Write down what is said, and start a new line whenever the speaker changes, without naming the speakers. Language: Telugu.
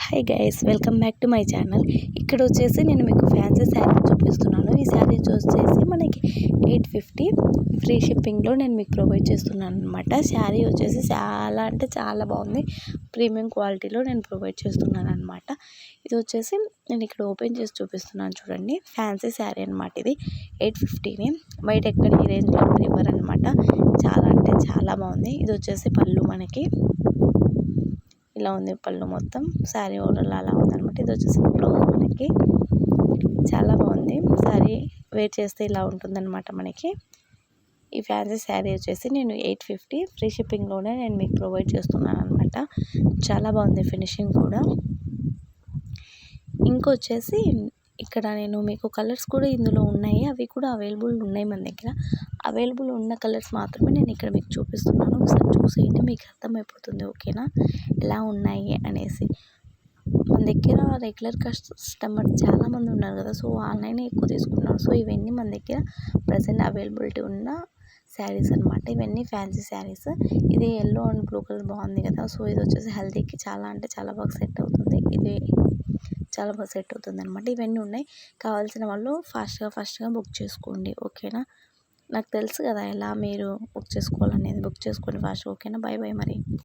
Hi guys, welcome back to my channel. ఇక్కడ వచ్చేసి నేను మీకు ఫ్యాన్సీ శారీ చూపిస్తున్నాను. ఈ శారీ వచ్చేసి మనకి 850 ఫ్రీ షిప్పింగ్లో నేను మీకు ప్రొవైడ్ చేస్తున్నాను అనమాట. శారీ వచ్చేసి చాలా అంటే చాలా బాగుంది. ప్రీమియం క్వాలిటీలో నేను ప్రొవైడ్ చేస్తున్నాను అనమాట. ఇది వచ్చేసి నేను ఇక్కడ ఓపెన్ చేసి చూపిస్తున్నాను చూడండి. ఫ్యాన్సీ శారీ అనమాట. ఇది 850ని బయట ఎక్కడ ఈ రేంజ్లో ఇవ్వరు అనమాట. చాలా అంటే చాలా బాగుంది. ఇది వచ్చేసి పళ్ళు మనకి ఇలా ఉంది. పళ్ళు మొత్తం శారీ ఓవరాల్ అలా ఉందన్నమాట. ఇది వచ్చేసి బ్లౌజ్ మనకి చాలా బాగుంది. శారీ వేర్ చేస్తే ఇలా ఉంటుందన్నమాట మనకి. ఈ ఫ్యాన్సీ శారీ వచ్చేసి నేను 850 ఫ్రీ షిప్పింగ్లోనే నేను మీకు ప్రొవైడ్ చేస్తున్నాను అనమాట. చాలా బాగుంది ఫినిషింగ్ కూడా. ఇంకొచ్చేసి ఇక్కడ నేను మీకు కలర్స్ కూడా ఇందులో ఉన్నాయి. అవి కూడా అవైలబుల్ ఉన్నాయి మన దగ్గర. అవైలబుల్ ఉన్న కలర్స్ మాత్రమే నేను ఇక్కడ మీకు చూపిస్తున్నాను. ఒకసారి చూసేయండి, మీకు అర్థమైపోతుంది. ఓకేనా, ఎలా ఉన్నాయి అనేసి. మన దగ్గర రెగ్యులర్ కస్టమర్ చాలామంది ఉన్నారు కదా, సో ఆన్లైన్ ఎక్కువ తీసుకున్నారు. సో ఇవన్నీ మన దగ్గర ప్రజెంట్ అవైలబిలిటీ ఉన్న శారీస్ అనమాట. ఇవన్నీ ఫ్యాన్సీ శారీస్. ఇది ఎల్లో అండ్ బ్లూ కలర్ బాగుంది కదా, సో ఇది వచ్చేసి హెల్తీకి చాలా అంటే చాలా బాగా సెట్ అవుతుంది. ఇది చాలా బాగా సెట్ అవుతుంది అనమాట. ఇవన్నీ ఉన్నాయి. కావాల్సిన వాళ్ళు ఫాస్ట్గా బుక్ చేసుకోండి. ఓకేనా, నాకు తెలుసు కదా ఎలా మీరు బుక్ చేసుకోవాలనేది. బుక్ చేసుకోండి ఫాస్ట్. ఓకేనా, బాయ్ బాయ్ మరి.